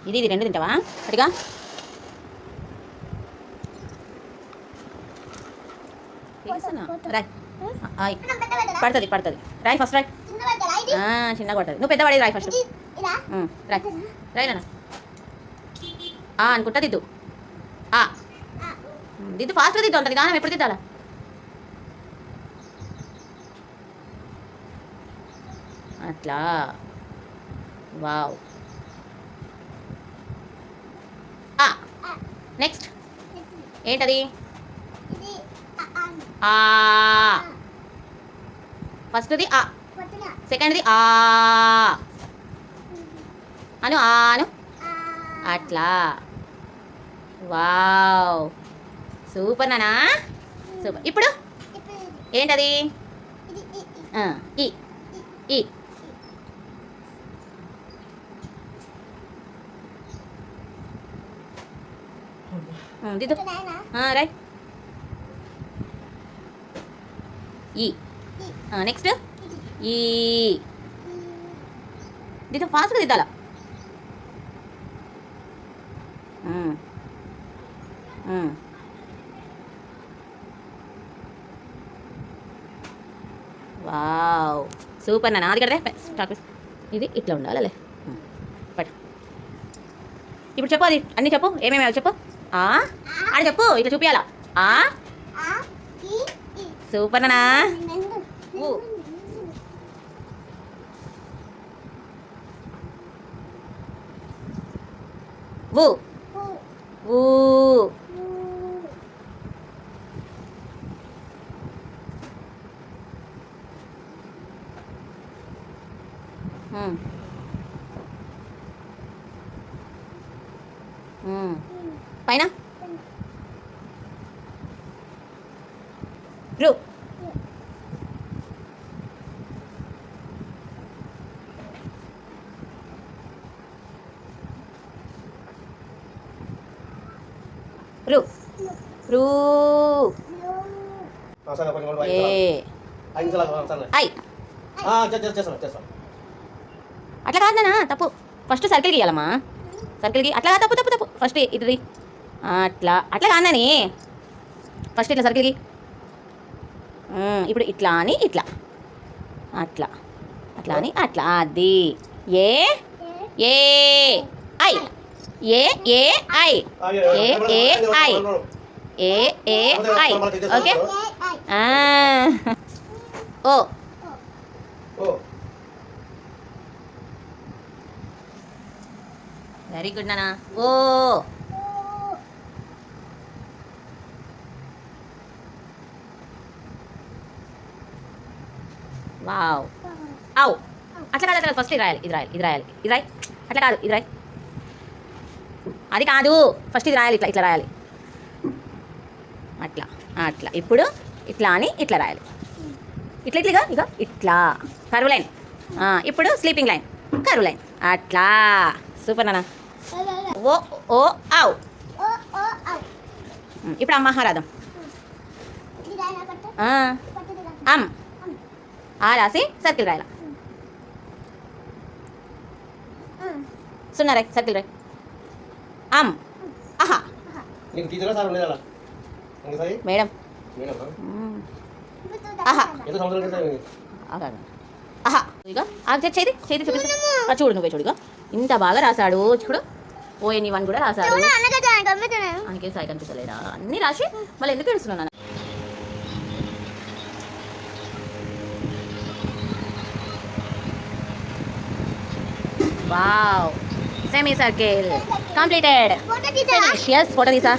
ఇది ఇది రెండు తింటావా అదిగా రాయ్ పడుతుంది పడుతుంది రాయ్ ఫస్ట్ రాయ్ చిన్నగా పడుతుంది నువ్వు పెద్దవాడి రాయ్ ఫస్ట్ రాయ్ రాయనా అనుకుంటా దిద్దు దిద్దు ఫాస్ట్గా దిద్దు ఉంటుంది కానీ ఎప్పుడు దిద్దాలా అట్లా వావ్ నెక్స్ట్ ఏంటది ఫస్ట్ది సెకండ్ది అను ఆను అట్లా వావ్ సూపర్ నానా సూపర్ ఇప్పుడు ఏంటది ఈ ఈ దిద్దు రైట్ ఈ నెక్స్ట్ ఈ దిద్దు ఫాస్ట్గా దిద్దాలా వావ్ సూపర్ నాన్న అది కదే ఇది ఇట్లా ఉండాలి పట్టు ఇప్పుడు చెప్పు అది అన్నీ చెప్పు ఏమేమి చెప్పు అని చెప్పు ఇట్లా చూపించాలా సూపర్ నానా ఊ ఊ పైన రు రు రు ఏ ఐ అట్లా కాదనా తప్పు ఫస్ట్ సర్కిల్ గీయాలమ్మా సర్కిల్కి అట్లా తప్పు తప్పు తప్పు ఫస్ట్ ఇది అట్లా అట్లా కాదని ఫస్ట్ ఇట్లా సర్కిల్కి ఇప్పుడు ఇట్లా అని ఇట్లా అట్లా అట్లా అని అట్లా అది ఏ ఏ ఐ ఏ ఏ ఐ ఏ ఏ ఐ ఏ ఏ ఐ ఓకే ఓ వెరీ గుడ్ నానా ఓ వావ్ ఔ అట్లా కాదు అట్లా ఫస్ట్ ఇది రాయాలి ఇది రాయాలి ఇది రాయాలి ఇది రాయి అట్లా కాదు ఇది రాయి అది కాదు ఫస్ట్ ఇది రాయాలి ఇట్లా ఇట్లా రాయాలి అట్లా అట్లా ఇప్పుడు ఇట్లా అని ఇట్లా రాయాలి ఇట్లా ఇట్లా ఇక ఇట్లా కరువు లైన్ ఇప్పుడు స్లీపింగ్ లైన్ కరువు లైన్ అట్లా సూపర్ నాన్న ఓ ఓ ఔ ఇప్పుడు మహారాధం అమ్ రాసి సర్కిల్ రాయాల సున్నా రాయ్ సర్కిల్ రాయ్ అమ్ ఆహా మేడం ఆహా ఆహా ఇక చేతి చేతి చూపిస్తా చూడు నువ్వే చూడు ఇక ఇంత బాగా రాశాడు చూడు ఓఎన్ వన్ కూడా రాశాడు అందుకే సాయి కనిపించలేదా అన్నీ రాసి మళ్ళీ ఎందుకు ఏడుస్తున్నాను wow semi circle completed yes photo తీసా